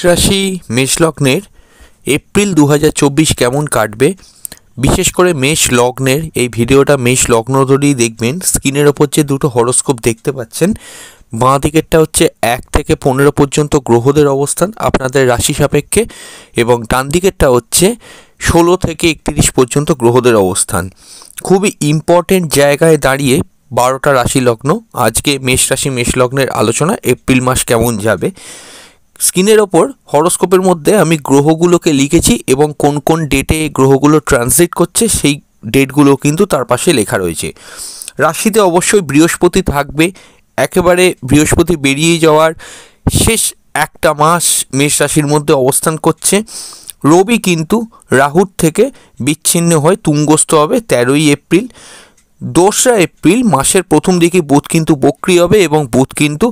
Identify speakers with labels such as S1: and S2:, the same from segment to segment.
S1: রাশি মেষ লগ্নের এপ্রিল 2024 কেমন কাটবে, বিশেষ করে মেষ লগ্নের এই ভিডিওটা মেষ লগ্ন ধরেই দেখবেন। স্ক্রিনের ওপর যে দুটো হরোস্কোপ দেখতে পাচ্ছেন, বাঁ দিকেরটা হচ্ছে 1 থেকে 15 পর্যন্ত গ্রহদের অবস্থান আপনাদের রাশি সাপেক্ষে, এবং ডান দিকেরটা হচ্ছে 16 থেকে 31 পর্যন্ত গ্রহদের অবস্থান। খুবই ইম্পর্টেন্ট জায়গায় দাঁড়িয়ে 12টা রাশি লগ্ন আজকে মেষ রাশি মেষ লগ্নের আলোচনা এপ্রিল মাস কেমন যাবে। স্ক্রিনের ওপর হরোস্কোপের মধ্যে আমি গ্রহগুলোকে লিখেছি এবং কোন কোন ডেটে গ্রহগুলো ট্রানজিট করছে সেই ডেটগুলো কিন্তু তার পাশে লেখা রয়েছে। রাশিতে অবশ্যই বৃহস্পতি থাকবে, একেবারে বৃহস্পতি বেরিয়ে যাওয়ার শেষ একটা মাস মেষ রাশির মধ্যে অবস্থান করছে। রবি কিন্তু রাহুর থেকে বিচ্ছিন্ন হয়ে তুঙ্গস্থ হবে 13ই এপ্রিল। 2রা এপ্রিল মাসের প্রথম দিকে বুধ কিন্তু বক্রী হবে এবং বুধ কিন্তু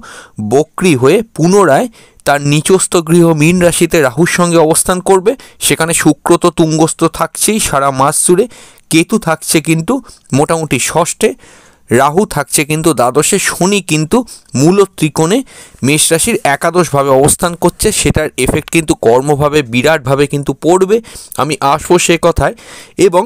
S1: বক্রী হয়ে পুনরায় তার নিচস্থ গৃহ মীন রাশিতে রাহুর সঙ্গে অবস্থান করবে। সেখানে শুক্র তো তুঙ্গস্থ থাকছেই সারা মাস জুড়ে, কেতু থাকছে কিন্তু মোটামুটি ষষ্ঠে, রাহু থাকছে কিন্তু দ্বাদশে, শনি কিন্তু মূল ত্রিকোণে মেষ রাশির একাদশভাবে অবস্থান করছে। সেটার এফেক্ট কিন্তু কর্মভাবে বিরাটভাবে কিন্তু পড়বে, আমি আসবো সে কথায়। এবং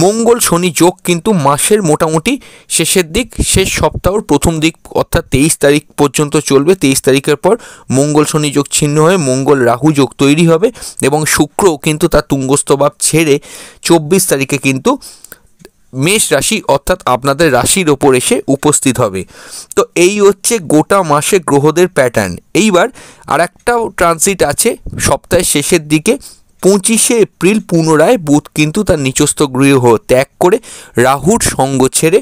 S1: মঙ্গল শনি যোগ কিন্তু মাসের মোটামুটি শেষের দিক, শেষ সপ্তাহর প্রথম দিক অর্থাৎ 23 তারিখ পর্যন্ত চলবে। 23 তারিখের পর মঙ্গল শনি যোগ ছিন্ন হয়ে মঙ্গল রাহু যোগ তৈরি হবে এবং শুক্র কিন্তু তার তুঙ্গস্থ ভাব ছেড়ে 24 তারিখে কিন্তু মেষ রাশি অর্থাৎ আপনাদের রাশির ওপর এসে উপস্থিত হবে। তো এই হচ্ছে গোটা মাসে গ্রহদের প্যাটার্ন। এইবার আর একটাও ট্রানজিট আছে সপ্তাহের শেষের দিকে, 25শে এপ্রিল পুনরায় বুধ কিন্তু তার নিচস্থ গৃহ ত্যাগ করে রাহুর সঙ্গ ছেড়ে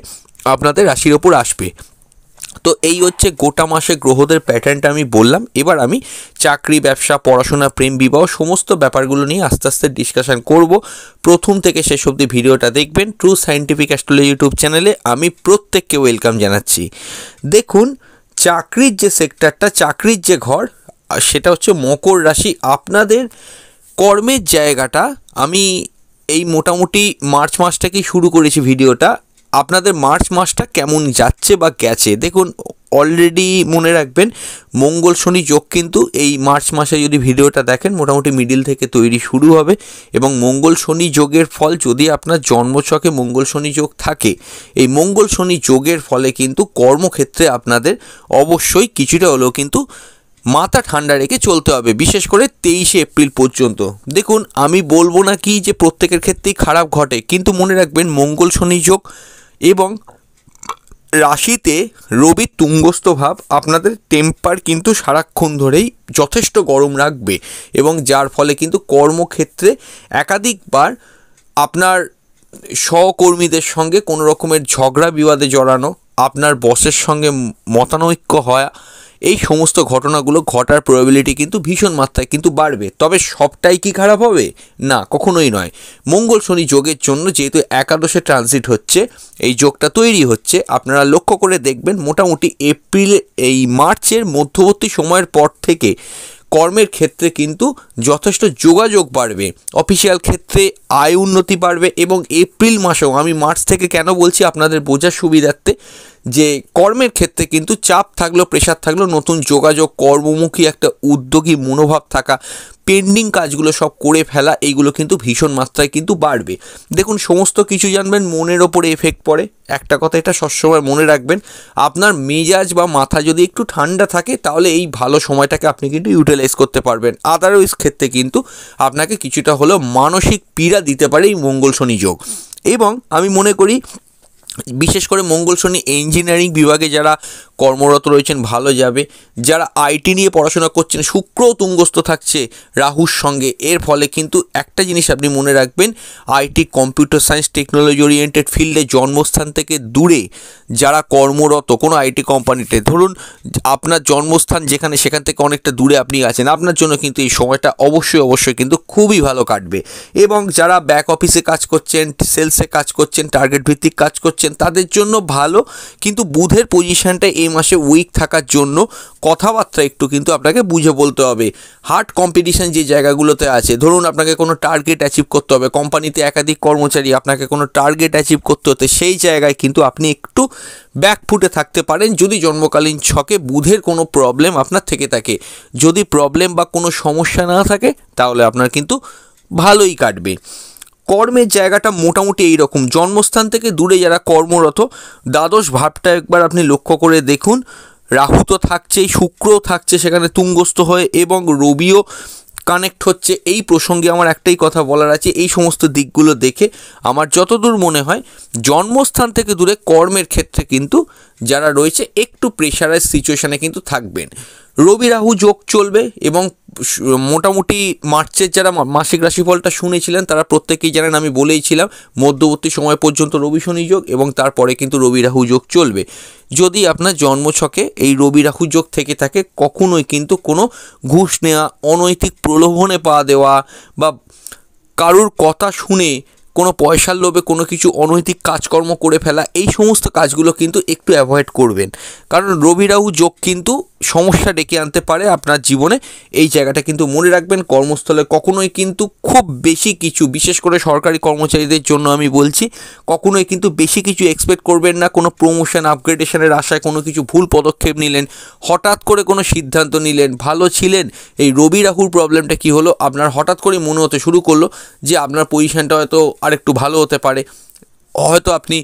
S1: আপনাদের রাশির ওপর আসবে। তো এই হচ্ছে গোটা মাসে গ্রহদের প্যাটার্নটা আমি বললাম। এবার আমি চাকরি, ব্যবসা, পড়াশোনা, প্রেম, বিবাহ সমস্ত ব্যাপারগুলো নিয়ে আস্তে আস্তে ডিসকাশন করব। প্রথম থেকে শেষ অবধি ভিডিওটা দেখবেন। ট্রু সায়েন্টিফিক অ্যাস্ট্রোলজি ইউটিউব চ্যানেলে আমি প্রত্যেককে ওয়েলকাম জানাচ্ছি। দেখুন, চাকরির যে সেক্টরটা, চাকরির যে ঘর, সেটা হচ্ছে মকর রাশি। আপনাদের কর্মের জায়গাটা আমি এই মোটামুটি মার্চ মাসটাকেই শুরু করেছি ভিডিওটা। আপনাদের মার্চ মাসটা কেমন যাচ্ছে বা গেছে দেখুন। অলরেডি মনে রাখবেন মঙ্গল শনি যোগ কিন্তু এই মার্চ মাসে যদি ভিডিওটা দেখেন মোটামুটি মিডিল থেকে তৈরি শুরু হবে এবং মঙ্গল শনি যোগের ফল যদি আপনার জন্মছকে মঙ্গল শনি যোগ থাকে, এই মঙ্গল শনি যোগের ফলে কিন্তু কর্মক্ষেত্রে আপনাদের অবশ্যই কিছুটা হলেও কিন্তু মাথা ঠান্ডা রেখে চলতে হবে, বিশেষ করে 23শে এপ্রিল পর্যন্ত। দেখুন, আমি বলবো না কি যে প্রত্যেকের ক্ষেত্রেই খারাপ ঘটে, কিন্তু মনে রাখবেন মঙ্গল শনি যোগ এবং রাশিতে রবির তুঙ্গস্থ ভাব আপনাদের টেম্পার কিন্তু সারাক্ষণ ধরেই যথেষ্ট গরম রাখবে এবং যার ফলে কিন্তু কর্মক্ষেত্রে একাধিকবার আপনার সহকর্মীদের সঙ্গে কোনো রকমের ঝগড়া বিবাদে জড়ানো, আপনার বসের সঙ্গে মতানৈক্য হওয়া, এই সমস্ত ঘটনাগুলো ঘটার প্রবাবিলিটি কিন্তু ভীষণ মাত্রায় কিন্তু বাড়বে। তবে সবটাই কি খারাপ হবে? না, কখনোই নয়। মঙ্গল শনি যোগের জন্য যেহেতু একাদশে ট্রানজিট হচ্ছে, এই যোগটা তৈরি হচ্ছে, আপনারা লক্ষ্য করে দেখবেন মোটামুটি এপ্রিল এই মার্চের মধ্যবর্তী সময়ের পর থেকে কর্মের ক্ষেত্রে কিন্তু যথেষ্ট যোগাযোগ বাড়বে, অফিসিয়াল ক্ষেত্রে আয় উন্নতি বাড়বে। এবং এপ্রিল মাসেও, আমি মার্চ থেকে কেন বলছি আপনাদের বোঝার সুবিধার্থে, যে কর্মের ক্ষেত্রে কিন্তু চাপ থাকলেও, প্রেশার থাকলেও নতুন যোগাযোগ, কর্মমুখী একটা উদ্যোগী মনোভাব থাকা, পেন্ডিং কাজগুলো সব করে ফেলা, এইগুলো কিন্তু ভীষণ মাত্রায় কিন্তু বাড়বে। দেখুন, সমস্ত কিছু জানবেন মনের ওপরে এফেক্ট পড়ে। একটা কথা এটা সবসময় মনে রাখবেন, আপনার মেজাজ বা মাথা যদি একটু ঠান্ডা থাকে তাহলে এই ভালো সময়টাকে আপনি কিন্তু ইউটিলাইজ করতে পারবেন। আদারওয়াইজ ক্ষেত্রে কিন্তু আপনাকে কিছুটা হলেও মানসিক পীড়া দিতে পারে এই মঙ্গল শনি যোগ। এবং আমি মনে করি বিশেষ করে মঙ্গল শনি ইঞ্জিনিয়ারিং বিভাগে যারা কর্মরত রয়েছেন ভালো যাবে, যারা আইটি নিয়ে পড়াশোনা করছেন, শুক্রও তুঙ্গস্থ থাকছে রাহুর সঙ্গে। এর ফলে কিন্তু একটা জিনিস আপনি মনে রাখবেন, IT, computer science, technology oriented ফিল্ডে জন্মস্থান থেকে দূরে যারা কর্মরত কোনো আইটি কোম্পানিতে, ধরুন আপনার জন্মস্থান যেখানে, সেখান থেকে অনেকটা দূরে আপনি আছেন, আপনার জন্য কিন্তু এই সময়টা অবশ্যই কিন্তু খুবই ভালো কাটবে। এবং যারা ব্যাক অফিসে কাজ করছেন, সেলসে কাজ করছেন, টার্গেট ভিত্তিক কাজ করছেন, তাদের জন্য ভালো। কিন্তু বুধের পজিশনটা এই মাসে উইক থাকার জন্য কথাবার্তা একটু কিন্তু আপনাকে বুঝে বলতে হবে। হার্ড কম্পিটিশন যে জায়গাগুলোতে আছে, ধরুন আপনাকে কোনো টার্গেট অ্যাচিভ করতে হবে, কোম্পানিতে একাধিক কর্মচারী, আপনাকে কোনো টার্গেট অ্যাচিভ করতে হতে, সেই জায়গায় কিন্তু আপনি একটু ব্যাকফুটে থাকতে পারেন যদি জন্মকালীন ছকে বুধের কোনো প্রবলেম আপনার থেকে থাকে। যদি প্রবলেম বা কোনো সমস্যা না থাকে তাহলে আপনার কিন্তু ভালোই কাটবে। কর্মের জায়গাটা মোটামুটি এইরকম, জন্মস্থান থেকে দূরে যারা কর্মরত, দ্বাদশ ভাবটা একবার আপনি লক্ষ্য করে দেখুন। রাহু তো থাকছেই, শুক্রও থাকছে সেখানে তুঙ্গস্থ হয়ে, এবং রবিও কানেক্ট হচ্ছে। এই প্রসঙ্গে আমার একটাই কথা বলার আছে, এই সমস্ত দিকগুলো দেখে আমার যতদূর মনে হয় জন্মস্থান থেকে দূরে কর্মের ক্ষেত্রে কিন্তু যারা রয়েছে একটু প্রেশারাইজ সিচুয়েশানে কিন্তু থাকবেন। রবি রাহু যোগ চলবে, এবং মোটামুটি মার্চের যারা মাসিক রাশিফলটা শুনেছিলেন তারা প্রত্যেকেই জানেন, আমি বলেইছিলাম মধ্যবর্তী সময় পর্যন্ত রবি শনি যোগ, এবং তারপরে কিন্তু রবি রাহু যোগ চলবে। যদি আপনার জন্মছকে এই রবি রাহু যোগ থেকে থাকে, কখনোই কিন্তু কোনো ঘুষ নেওয়া, অনৈতিক প্রলোভনে পা দেওয়া বা কারুর কথা শুনে কোনো পয়সার লোভে কোনো কিছু অনৈতিক কাজকর্ম করে ফেলা, এই সমস্ত কাজগুলো কিন্তু একটু অ্যাভয়েড করবেন। কারণ রবি রাহু যোগ কিন্তু সমস্যা ডেকে আনতে পারে আপনার জীবনে। এই জায়গাটা কিন্তু মনে রাখবেন। কর্মস্থলে কখনোই কিন্তু খুব বেশি কিছু, বিশেষ করে সরকারি কর্মচারীদের জন্য আমি বলছি, কখনোই কিন্তু বেশি কিছু এক্সপেক্ট করবেন না। কোনো প্রমোশন, আপগ্রেডেশনের আশায় কোনো কিছু ভুল পদক্ষেপ নিলেন, হঠাৎ করে কোনো সিদ্ধান্ত নিলেন, ভালো ছিলেন, এই রবি রাহুর প্রবলেমটা কি হলো, আপনার হঠাৎ করে মনে হতে শুরু করলো যে আপনার পজিশনটা হয়তো আরেকটু ভালো হতে পারে, হয়তো আপনি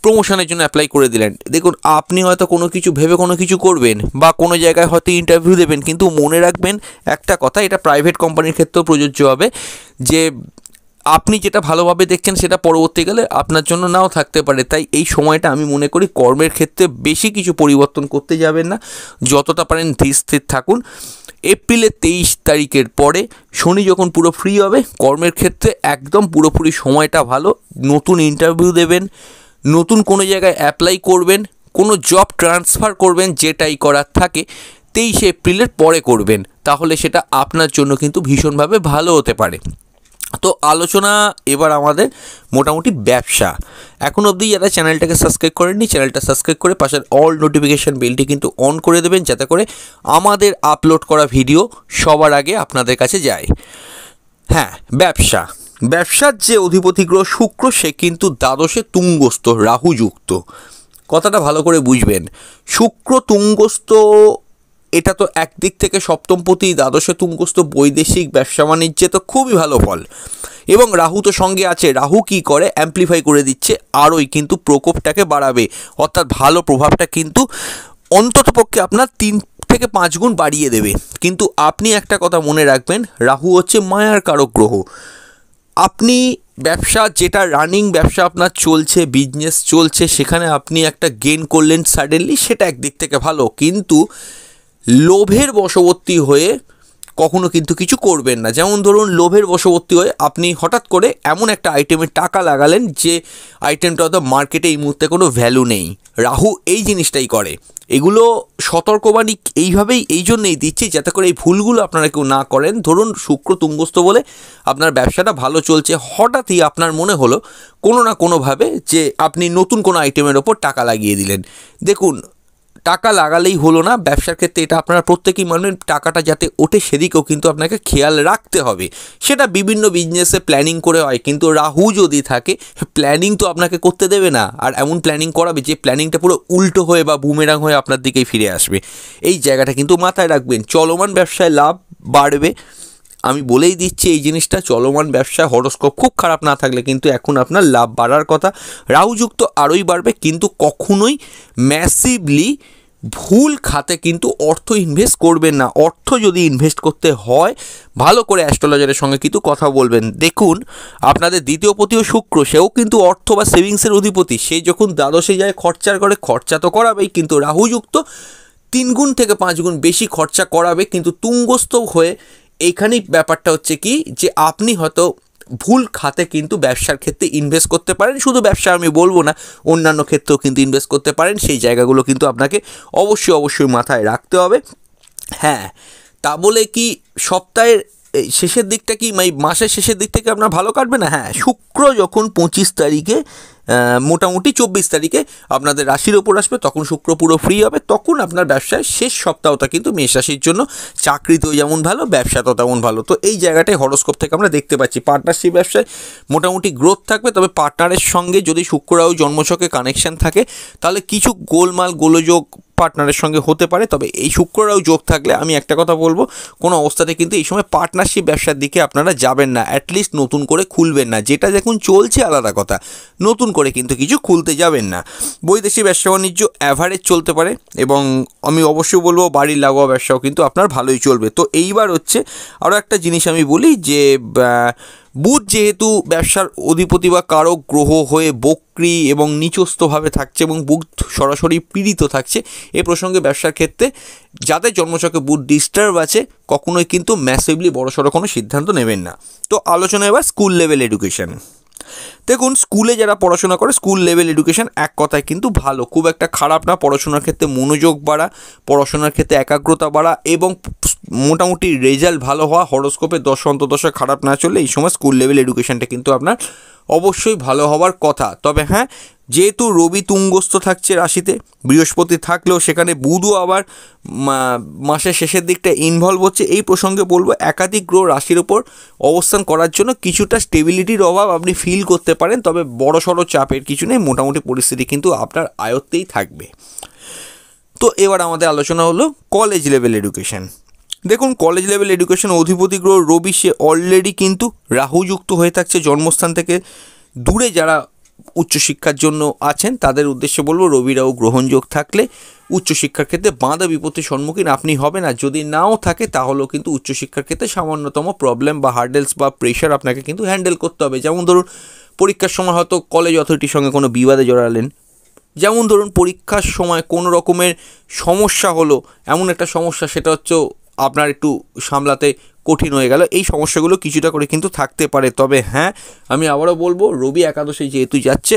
S1: প্রমোশনের জন্য অ্যাপ্লাই করে দিলেন। দেখুন, আপনি হয়তো কোনো কিছু ভেবে কোনো কিছু করবেন বা কোনো জায়গায় হয়তো ইন্টারভিউ দেবেন, কিন্তু মনে রাখবেন একটা কথা, এটা প্রাইভেট কোম্পানির ক্ষেত্রেও প্রযোজ্য হবে, যে আপনি যেটা ভালোভাবে দেখছেন সেটা পরবর্তীকালে আপনার জন্য নাও থাকতে পারে। তাই এই সময়টা আমি মনে করি কর্মের ক্ষেত্রে বেশি কিছু পরিবর্তন করতে যাবেন না, যতটা পারেন ধীর স্থির থাকুন। এপ্রিলের 23 তারিখের পরে শনি যখন পুরো ফ্রি হবে, কর্মের ক্ষেত্রে একদম পুরোপুরি সময়টা ভালো। নতুন ইন্টারভিউ দেবেন, নতুন কোনো জায়গায় অ্যাপ্লাই করবেন, কোনো জব ট্রান্সফার করবেন, যেটাই করার থাকে 23 এপ্রিলের পরে করবেন, তাহলে সেটা আপনার জন্য কিন্তু ভীষণভাবে ভালো হতে পারে। তো আলোচনা এবার আমাদের মোটামুটি ব্যবসা। এখন অবধি যারা চ্যানেলটাকে সাবস্ক্রাইব করেননি, চ্যানেলটা সাবস্ক্রাইব করে পাশের অল নোটিফিকেশান বেলটি কিন্তু অন করে দেবেন, যাতে করে আমাদের আপলোড করা ভিডিও সবার আগে আপনাদের কাছে যায়। হ্যাঁ, ব্যবসার যে অধিপতি গ্রহ শুক্র, সে কিন্তু দ্বাদশে তুঙ্গস্থ, রাহুযুক্ত। কথাটা ভালো করে বুঝবেন। শুক্র তুঙ্গস্থ, এটা তো একদিক থেকে সপ্তমপতি, দ্বাদশে তুঙ্গস্থ, বৈদেশিক ব্যবসা বাণিজ্যে তো খুবই ভালো ফল। এবং রাহু তো সঙ্গে আছে, রাহু কি করে, অ্যাম্প্লিফাই করে দিচ্ছে, আরোই কিন্তু প্রকোপটাকে বাড়াবে, অর্থাৎ ভালো প্রভাবটা কিন্তু অন্ততপক্ষে আপনার 3 থেকে 5 গুণ বাড়িয়ে দেবে। কিন্তু আপনি একটা কথা মনে রাখবেন, রাহু হচ্ছে মায়ার কারক গ্রহ। আপনি ব্যবসা, যেটা রানিং ব্যবসা আপনার চলছে, বিজনেস চলছে, সেখানে আপনি একটা গেইন করলেন সাডেনলি, সেটা একদিক থেকে ভালো, কিন্তু লোভের বশবর্তী হয়ে কখনো কিন্তু কিছু করবেন না। যেমন ধরুন, লোভের বশবর্তী হয়ে আপনি হঠাৎ করে এমন একটা আইটেমে টাকা লাগালেন যে আইটেমটা হয়তো মার্কেটে এই মুহূর্তে কোনো ভ্যালু নেই। রাহু এই জিনিসটাই করে। এগুলো সতর্কবাণী এইভাবেই, এই জন্যই দিচ্ছি যাতে করে এই ভুলগুলো আপনারা কেউ না করেন। ধরুন, শুক্র তুঙ্গস্থ বলে আপনার ব্যবসাটা ভালো চলছে, হঠাৎই আপনার মনে হলো কোনো না কোনোভাবে যে আপনি নতুন কোনো আইটেমের ওপর টাকা লাগিয়ে দিলেন। দেখুন, টাকা লাগালেই হলো না, ব্যবসার ক্ষেত্রে এটা আপনারা প্রত্যেকেই মানবেন, টাকাটা যাতে ওঠে সেদিকেও কিন্তু আপনাকে খেয়াল রাখতে হবে। সেটা বিভিন্ন বিজনেসে প্ল্যানিং করে হয়, কিন্তু রাহু যদি থাকে, প্ল্যানিং তো আপনাকে করতে দেবে না, আর এমন প্ল্যানিং করাবে যে প্ল্যানিংটা পুরো উল্টো হয়ে বা বুমেরাং হয়ে আপনার দিকেই ফিরে আসবে। এই জায়গাটা কিন্তু মাথায় রাখবেন। চলমান ব্যবসায় লাভ বাড়বে, আমি বলেই দিচ্ছি এই জিনিসটা। চলমান ব্যবসায় হরোস্কোপ খুব খারাপ না থাকলে কিন্তু এখন আপনার লাভ বাড়ার কথা। রাহুযুক্ত আরোই বাড়বে, কিন্তু কখনোই ম্যাসিভলি ভুল খাতে কিন্তু অর্থ ইনভেস্ট করবেন না। অর্থ যদি ইনভেস্ট করতে হয়, ভালো করে অ্যাস্ট্রোলজারের সঙ্গে কিন্তু কথা বলবেন। দেখুন, আপনাদের দ্বিতীয় পতিও শুক্র, সেও কিন্তু অর্থ বা সেভিংসের অধিপতি। সেই যখন দ্বাদশে যায় খরচার করে, খরচা তো করাবেই, কিন্তু রাহুযুক্ত 3 গুণ থেকে 5 গুণ বেশি খরচা করাবে। কিন্তু তুঙ্গস্থ হয়ে এইখানেই ব্যাপারটা হচ্ছে কি, যে আপনি হয়তো ভুল খাতে কিন্তু ব্যবসার ক্ষেত্রে ইনভেস্ট করতে পারেন। শুধু ব্যবসা আমি বলবো না, অন্যান্য ক্ষেত্রেও কিন্তু ইনভেস্ট করতে পারেন। সেই জায়গাগুলো কিন্তু আপনাকে অবশ্যই মাথায় রাখতে হবে। হ্যাঁ, তা বলে কি সপ্তাহের শেষের দিকটা কি মাসের শেষের দিক থেকে আপনার ভালো কাটবে না? হ্যাঁ, শুক্র যখন 25 তারিখে মোটামুটি 24 তারিখে আপনাদের রাশির ওপর আসবে, তখন শুক্র পুরো ফ্রি হবে। তখন আপনার ব্যবসায় শেষ সপ্তাহটা কিন্তু মেষ রাশির জন্য চাকরিতেও যেমন ভালো, ব্যবসাতেও তেমন ভালো। তো এই জায়গাটায় হরোস্কোপ থেকে আমরা দেখতে পাচ্ছি পার্টনারশিপ ব্যবসায় মোটামুটি গ্রোথ থাকবে, তবে পার্টনারের সঙ্গে যদি শুক্র রাহু জন্মছকে কানেকশন থাকে তাহলে কিছু গোলমাল গোলযোগ পার্টনারের সঙ্গে হতে পারে। তবে এই শুক্র রাহু যোগ থাকলে আমি একটা কথা বলবো, কোনো অবস্থাতে কিন্তু এই সময় পার্টনারশিপ ব্যবসার দিকে আপনারা যাবেন না, অ্যাটলিস্ট নতুন করে খুলবেন না। যেটা দেখুন চলছে আলাদা কথা, নতুন করে কিন্তু কিছু খুলতে যাবেন না। বৈদেশিক ব্যবসা বাণিজ্য অ্যাভারেজ চলতে পারে, এবং আমি অবশ্যই বলবো বাড়ির লাগোয়া ব্যবসাও কিন্তু আপনার ভালোই চলবে। তো এইবার হচ্ছে আরও একটা জিনিস আমি বলি যে বুধ যেহেতু ব্যবসার অধিপতি বা কারক গ্রহ হয়ে বক্রী এবং নিচস্থভাবে থাকছে এবং বুধ সরাসরি পীড়িত থাকছে, এ প্রসঙ্গে ব্যবসার ক্ষেত্রে যাদের জন্মছকে বুধ ডিস্টার্ব আছে কখনোই কিন্তু ম্যাসিভলি বড়সড় কোনো সিদ্ধান্ত নেবেন না। তো আলোচনা এবার স্কুল লেভেল এডুকেশন। দেখুন স্কুলে যারা পড়াশোনা করে স্কুল লেভেল এডুকেশন এক কথায় কিন্তু ভালো, খুব একটা খারাপ না। পড়াশোনার ক্ষেত্রে মনোযোগ বাড়া, পড়াশোনার ক্ষেত্রে একাগ্রতা বাড়া এবং মোটামুটি রেজাল্ট ভালো হওয়া, হরোস্কোপে অন্তর্দশা খারাপ না চললে এই সময় স্কুল লেভেল এডুকেশনটা কিন্তু আপনার অবশ্যই ভালো হওয়ার কথা। তবে হ্যাঁ, যেহেতু রবি তুঙ্গস্থ থাকছে রাশিতে, বৃহস্পতি থাকলেও সেখানে বুধও আবার মাসের শেষের দিকটা ইনভলভ হচ্ছে, এই প্রসঙ্গে বলবো একাধিক গ্রহ রাশির ওপর অবস্থান করার জন্য কিছুটা স্টেবিলিটির অভাব আপনি ফিল করতে পারেন। তবে বড়সড় চাপের কিছু নেই, মোটামুটি পরিস্থিতি কিন্তু আপনার আয়ত্তেই থাকবে। তো এবার আমাদের আলোচনা হলো কলেজ লেভেল এডুকেশন। দেখুন কলেজ লেভেল এডুকেশন অধিপতি গ্রহ রবি সে অলরেডি কিন্তু রাহুযুক্ত হয়ে থাকছে জন্মস্থান থেকে দূরে। যারা উচ্চশিক্ষার জন্য আছেন তাদের উদ্দেশ্যে বলবো রবি রাহু গ্রহণযোগ থাকলে উচ্চশিক্ষার ক্ষেত্রে বাধা বিপত্তির সম্মুখীন আপনি হবেন। আর যদি নাও থাকে তাহলেও কিন্তু উচ্চশিক্ষার ক্ষেত্রে সামান্যতম প্রবলেম বা হার্ডেলস বা প্রেশার আপনাকে কিন্তু হ্যান্ডেল করতে হবে। যেমন ধরুন পরীক্ষার সময় হয়তো কলেজ অথরিটির সঙ্গে কোনো বিবাদে জড়ালেন, যেমন ধরুন পরীক্ষার সময় কোনো রকমের সমস্যা হলো, এমন একটা সমস্যা সেটা হচ্ছে আপনার একটু সামলাতে কঠিন হয়ে গেল, এই সমস্যাগুলো কিছুটা করে কিন্তু থাকতে পারে। তবে হ্যাঁ, আমি আবারও বলবো রবি একাদশে যেহেতু যাচ্ছে,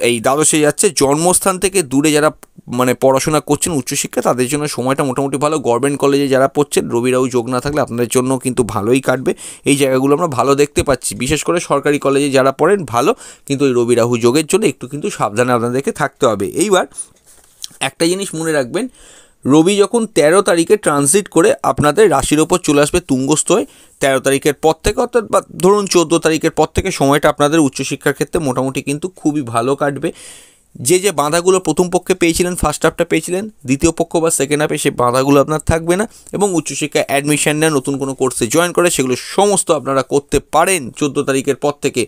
S1: এই দ্বাদশে যাচ্ছে, জন্মস্থান থেকে দূরে যারা মানে পড়াশোনা করছেন উচ্চশিক্ষা তাদের জন্য সময়টা মোটামুটি ভালো। গভর্নমেন্ট কলেজে যারা পড়ছেন রবি রাহু যোগ না থাকলে আপনাদের জন্য কিন্তু ভালোই কাটবে। এই জায়গাগুলো আমরা ভালো দেখতে পাচ্ছি, বিশেষ করে সরকারি কলেজে যারা পড়েন ভালো, কিন্তু এই রবি রাহু যোগের জন্য একটু কিন্তু সাবধানে আপনাদেরকে থাকতে হবে। এইবার একটা জিনিস মনে রাখবেন, রবি যখন 13 তারিখে ট্রানজিট করে আপনাদের রাশির ওপর চলে আসবে তুঙ্গস্থ হয়ে, 13 তারিখের পর থেকে অর্থাৎ বা ধরুন 14 তারিখের পর থেকে সময়টা আপনাদের উচ্চশিক্ষার ক্ষেত্রে মোটামুটি কিন্তু খুবই ভালো কাটবে। যে বাধাগুলো প্রথম পক্ষে পেয়েছিলেন, ফার্স্ট হাফটা পেয়েছিলেন, দ্বিতীয় পক্ষ বা সেকেন্ড হাফে সেই বাধাগুলো আপনার থাকবে না, এবং উচ্চশিক্ষায় অ্যাডমিশন নেন, নতুন কোনো কোর্সে জয়েন করে সেগুলো সমস্ত আপনারা করতে পারেন 14 তারিখের পর থেকে।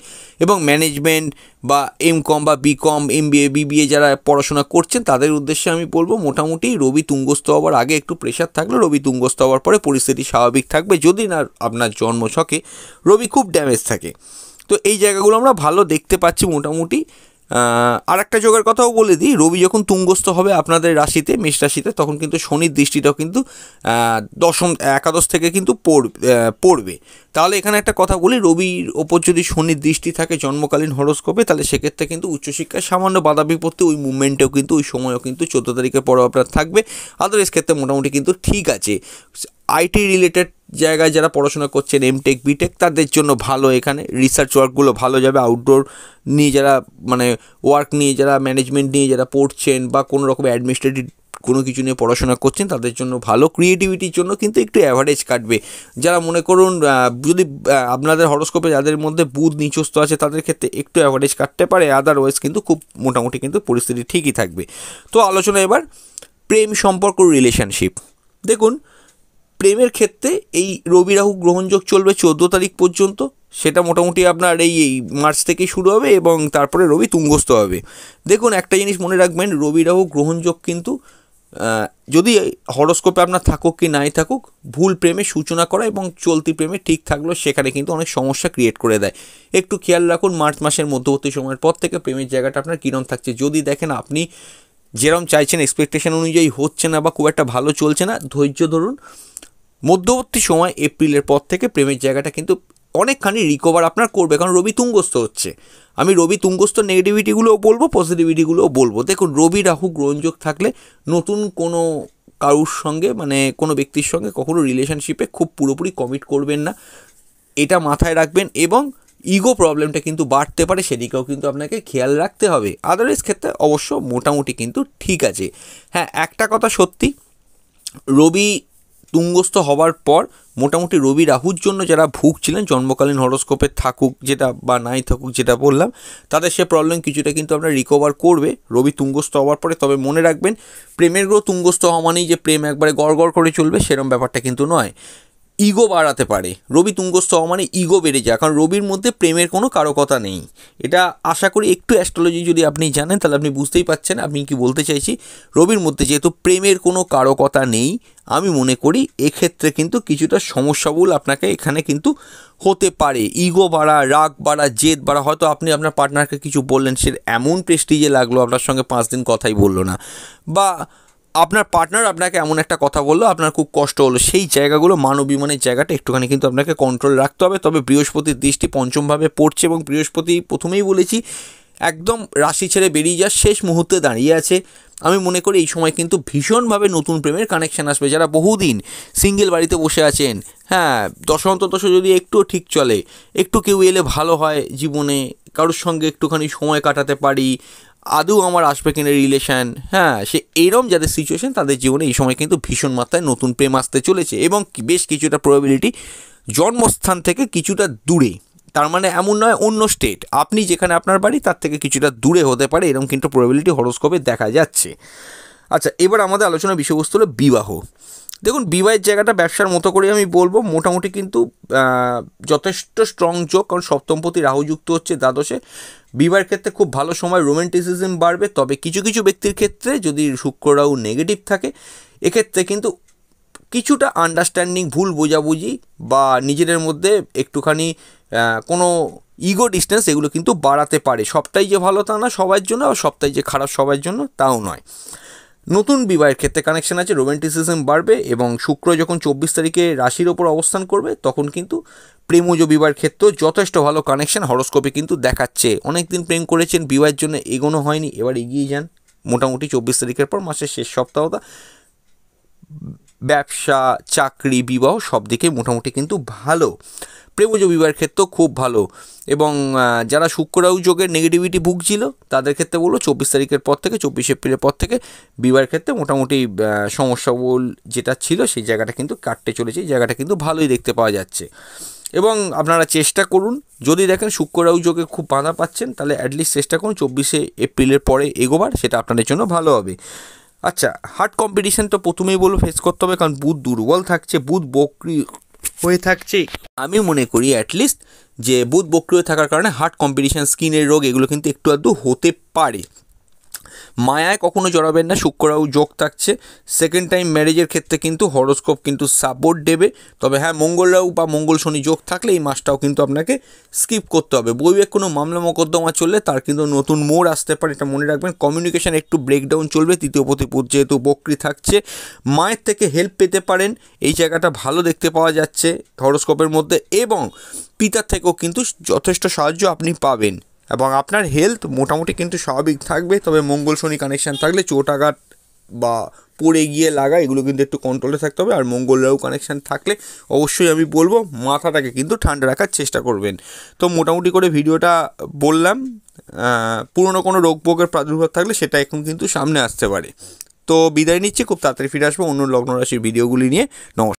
S1: এবং ম্যানেজমেন্ট বা এমকম বা বিকম, এমবিএ, বিবিএ যারা পড়াশোনা করছেন তাদের উদ্দেশ্যে আমি বলবো মোটামুটি রবি তুঙ্গস্থ হওয়ার আগে একটু প্রেশার থাকলে রবি তুঙ্গস্থ হওয়ার পরে পরিস্থিতি স্বাভাবিক থাকবে, যদি না আপনার জন্মছকে রবি খুব ড্যামেজ থাকে। তো এই জায়গাগুলো আমরা ভালো দেখতে পাচ্ছি মোটামুটি। আর একটা যোগের কথাও বলে দিই, রবি যখন তুঙ্গস্থ হবে আপনাদের রাশিতে, মেষ রাশিতে, তখন কিন্তু শনির দৃষ্টিটাও কিন্তু একাদশ থেকে কিন্তু পড়বে। তাহলে এখানে একটা কথা বলি, রবির ওপর যদি শনির দৃষ্টি থাকে জন্মকালীন হরোস্কোপে, তাহলে সেক্ষেত্রে কিন্তু উচ্চশিক্ষায় সামান্য বাধা বিপত্তি ওই মুভমেন্টেও কিন্তু ওই সময়ও কিন্তু 14 তারিখের পরও আপনার থাকবে। আদারওয়াইজ ক্ষেত্রে মোটামুটি কিন্তু ঠিক আছে। আইটি রিলেটেড জায়গায় যারা পড়াশোনা করছেন এমটেক বিটেক তাদের জন্য ভালো, এখানে রিসার্চ ওয়ার্কগুলো ভালো যাবে। আউটডোর নিয়ে যারা মানে ওয়ার্ক নিয়ে যারা ম্যানেজমেন্ট নিয়ে যারা পড়ছেন বা কোনো রকম অ্যাডমিনিস্ট্রেটিভ কোনো কিছু নিয়ে পড়াশোনা করছেন তাদের জন্য ভালো। ক্রিয়েটিভিটির জন্য কিন্তু একটু অ্যাভারেজ কাটবে। যারা মনে করুন যদি আপনাদের হরোস্কোপে যাদের মধ্যে বুধ নিচস্থ আছে তাদের ক্ষেত্রে একটু অ্যাভারেজ কাটতে পারে, আদারওয়াইজ কিন্তু খুব মোটামুটি কিন্তু পরিস্থিতি ঠিকই থাকবে। তো আলোচনা এবার প্রেম সম্পর্ক রিলেশনশিপ। দেখুন প্রেমের ক্ষেত্রে এই রবি রাহু গ্রহণযোগ চলবে 14 তারিখ পর্যন্ত, সেটা মোটামুটি আপনার এই মার্চ থেকেই শুরু হবে এবং তারপরে রবি তুঙ্গস্থ হবে। দেখুন একটা জিনিস মনে রাখবেন, রবি রাহু গ্রহণযোগ কিন্তু যদি হরোস্কোপে আপনার থাকুক কি নাই থাকুক, ভুল প্রেমে সূচনা করা এবং চলতি প্রেমে ঠিক থাকলেও সেখানে কিন্তু অনেক সমস্যা ক্রিয়েট করে দেয়। একটু খেয়াল রাখুন মার্চ মাসের মধ্যবর্তী সময়ের পর থেকে প্রেমের জায়গাটা আপনার কীরকম থাকছে। যদি দেখেন আপনি যেরকম চাইছেন এক্সপেকটেশন অনুযায়ী হচ্ছে না বা খুব একটা ভালো চলছে না, ধৈর্য ধরুন। মধ্যবর্তী সময় এপ্রিলের পর থেকে প্রেমের জায়গাটা কিন্তু অনেকখানি রিকভার আপনার করবে, কারণ রবি তুঙ্গস্থ হচ্ছে। আমি রবি তুঙ্গস্থ নেগেটিভিটিগুলোও বলবো, পজিটিভিটিগুলোও বলবো। দেখুন রবি রাহু গ্রহণযোগ থাকলে নতুন কোনো কারুর সঙ্গে মানে কোনো ব্যক্তির সঙ্গে কখনো রিলেশনশিপে খুব পুরোপুরি কমিট করবেন না, এটা মাথায় রাখবেন। এবং ইগো প্রবলেমটা কিন্তু বাড়তে পারে, সেদিকেও কিন্তু আপনাকে খেয়াল রাখতে হবে। আদারওয়াইজ ক্ষেত্রে অবশ্য মোটামুটি কিন্তু ঠিক আছে। হ্যাঁ, একটা কথা সত্যি, রবি তুঙ্গস্থ হওয়ার পর মোটামুটি রবি রাহুর জন্য যারা ভুগছিলেন জন্মকালীন হরোস্কোপে থাকুক যেটা বা নাই থাকুক যেটা বললাম, তাদের সে প্রবলেম কিছুটা কিন্তু আপনার রিকভার করবে রবি তুঙ্গস্থ হওয়ার পরে। তবে মনে রাখবেন, প্রেমের গ্রহ তুঙ্গস্থ হওয়া মানেই যে প্রেম একবারে গড় করে চলবে সেরকম ব্যাপারটা কিন্তু নয়। ইগো বাড়াতে পারে, রবি তুঙ্গস্থ হওয়া মানে ইগো বেড়ে যায়, কারণ রবির মধ্যে প্রেমের কোনো কারকতা নেই। এটা আশা করি একটু অ্যাস্ট্রোলজি যদি আপনি জানেন তাহলে আপনি বুঝতেই পারছেন আমি কি বলতে চাইছি। রবির মধ্যে যেহেতু প্রেমের কোনো কারকতা নেই, আমি মনে করি এক্ষেত্রে কিন্তু কিছুটা সমস্যাবহুল আপনাকে এখানে কিন্তু হতে পারে। ইগো বাড়া, রাগ বাড়া, জেদ বাড়া, হয়তো আপনি আপনার পার্টনারকে কিছু বললেন, সে এমন প্রেস্টিজে লাগলো আপনার সঙ্গে 5 দিন কথাই বললো না, বা আপনার পার্টনার আপনাকে এমন একটা কথা বললো আপনার খুব কষ্ট হলো, সেই জায়গাগুলো মানবিমানের জায়গাটা একটুখানি কিন্তু আপনাকে কন্ট্রোল রাখতে হবে। তবে বৃহস্পতির দৃষ্টি পঞ্চমভাবে পড়ছে এবং বৃহস্পতি প্রথমেই বলেছি একদম রাশি ছেড়ে বেরিয়ে যাওয়ার শেষ মুহূর্তে দাঁড়িয়ে আছে। আমি মনে করি এই সময় কিন্তু ভীষণভাবে নতুন প্রেমের কানেকশান আসবে। যারা বহুদিন সিঙ্গেল বাড়িতে বসে আছেন, হ্যাঁ, দশান্তদশ যদি একটুও ঠিক চলে, একটু কেউ এলে ভালো হয় জীবনে, কারোর সঙ্গে একটুখানি সময় কাটাতে পারি, আদৌ আমার আসবে কিনা রিলেশান, হ্যাঁ, সে এরম যাদের সিচুয়েশন তাদের জীবনে এই সময় কিন্তু ভীষণ মাত্রায় নতুন প্রেম আসতে চলেছে। এবং বেশ কিছুটা প্রবাবিলিটি জন্মস্থান থেকে কিছুটা দূরে, তার মানে এমন নয় অন্য স্টেট, আপনি যেখানে আপনার বাড়ি তার থেকে কিছুটা দূরে হতে পারে, এরকম কিন্তু প্রবাবিলিটি হরোস্কোপে দেখা যাচ্ছে। আচ্ছা, এবার আমাদের আলোচনার বিষয়বস্তু হলো বিবাহ। দেখুন, বিবাহের জায়গাটা ব্যবসার মতো করে আমি বলবো মোটামুটি কিন্তু যথেষ্ট স্ট্রং যোগ, কারণ সপ্তমপতি রাহু যুক্ত হচ্ছে দ্বাদশে। বিবাহের ক্ষেত্রে খুব ভালো সময়, রোম্যান্টিসিজম বাড়বে। তবে কিছু কিছু ব্যক্তির ক্ষেত্রে যদি শুক্র রাহু নেগেটিভ থাকে, এক্ষেত্রে কিন্তু কিছুটা আন্ডারস্ট্যান্ডিং, ভুল বোঝাবুঝি বা নিজেদের মধ্যে একটুখানি কোনো ইগো ডিস্টেন্স, এগুলো কিন্তু বাড়াতে পারে। সবটাই যে ভালো তা না সবার জন্য, আর সবটাই যে খারাপ সবার জন্য তাও নয়। নতুন বিবাহের ক্ষেত্রে কানেকশন আছে, রোম্যান্টিসিজম বাড়বে এবং শুক্র যখন 24 তারিখে রাশির ওপর অবস্থান করবে তখন কিন্তু প্রেমজ বিবাহের ক্ষেত্রেও যথেষ্ট ভালো কানেকশন হরোস্কোপে কিন্তু দেখাচ্ছে। অনেক দিন প্রেম করেছেন, বিবাহের জন্য এগোনো হয়নি, এবার এগিয়ে যান। মোটামুটি 24 তারিখের পর মাসের শেষ সপ্তাহটা ব্যবসা, চাকরি, বিবাহ সব দিকে মোটামুটি কিন্তু ভালো। প্রেমজ বিবাহের ক্ষেত্রেও খুব ভালো। এবং যারা শুক্র রাহু যোগের নেগেটিভিটি ভুগছিল তাদের ক্ষেত্রে বলবো 24 তারিখের পর থেকে 24 এপ্রিলের পর থেকে বিবাহের ক্ষেত্রে মোটামুটি সমস্যাবহুল যেটা ছিল সেই জায়গাটা কিন্তু কাটতে চলেছে, এই জায়গাটা কিন্তু ভালোই দেখতে পাওয়া যাচ্ছে। এবং আপনারা চেষ্টা করুন, যদি দেখেন শুক্র রাহু যোগে খুব বাধা পাচ্ছেন তাহলে অ্যাটলিস্ট চেষ্টা করুন 24 এপ্রিলের পরে এগোবার, সেটা আপনাদের জন্য ভালো হবে। আচ্ছা, হার্ড কম্পিটিশান তো প্রথমেই বলবো ফেস করতে হবে, কারণ বুধ দুর্বল থাকছে, বুধ বক্রি হয়ে থাকছে। আমি মনে করি অ্যাটলিস্ট যে বুধ বক্রি হয়ে থাকার কারণে হার্ট কম্পিটিশান, স্কিনের রোগ এগুলো কিন্তু একটু আধটু হতে পারে। মায়ায় কখনো জড়াবেন না, শুক্র রাহু যোগ থাকছে। সেকেন্ড টাইম ম্যারেজের ক্ষেত্রে কিন্তু হরোস্কোপ কিন্তু সাপোর্ট দেবে। তবে হ্যাঁ, মঙ্গল রাহু বা মঙ্গল শনি যোগ থাকলে এই মাসটাও কিন্তু আপনাকে স্কিপ করতে হবে। বৈবাহিক কোনো মামলা মোকদ্দমা চললে তার কিন্তু নতুন মোড় আসতে পারে, এটা মনে রাখবেন। কমিউনিকেশান একটু ব্রেকডাউন চলবে, তৃতীয় পতি বুধ যেহেতু বক্রি থাকছে। মায়ের থেকে হেল্প পেতে পারেন, এই জায়গাটা ভালো দেখতে পাওয়া যাচ্ছে হরোস্কোপের মধ্যে। এবং পিতার থেকেও কিন্তু যথেষ্ট সাহায্য আপনি পাবেন। এবং আপনার হেলথ মোটামুটি কিন্তু স্বাভাবিক থাকবে। তবে মঙ্গল শনি কানেকশান থাকলে চোট আঘাত বা পড়ে গিয়ে লাগা এগুলো কিন্তু একটু কন্ট্রোলে থাকতে হবে। আর মঙ্গল রাহু কানেকশান থাকলে অবশ্যই আমি বলবো মাথাটাকে কিন্তু ঠান্ডা রাখার চেষ্টা করবেন। তো মোটামুটি করে ভিডিওটা বললাম, পুরনো কোনো রোগ ভোগের প্রাদুর্ভাব থাকলে সেটা এখন কিন্তু সামনে আসতে পারে। তো বিদায় নিচ্ছি, খুব তাড়াতাড়ি ফিরে আসবো অন্য লগ্ন রাশির ভিডিওগুলি নিয়ে। নমস্কার।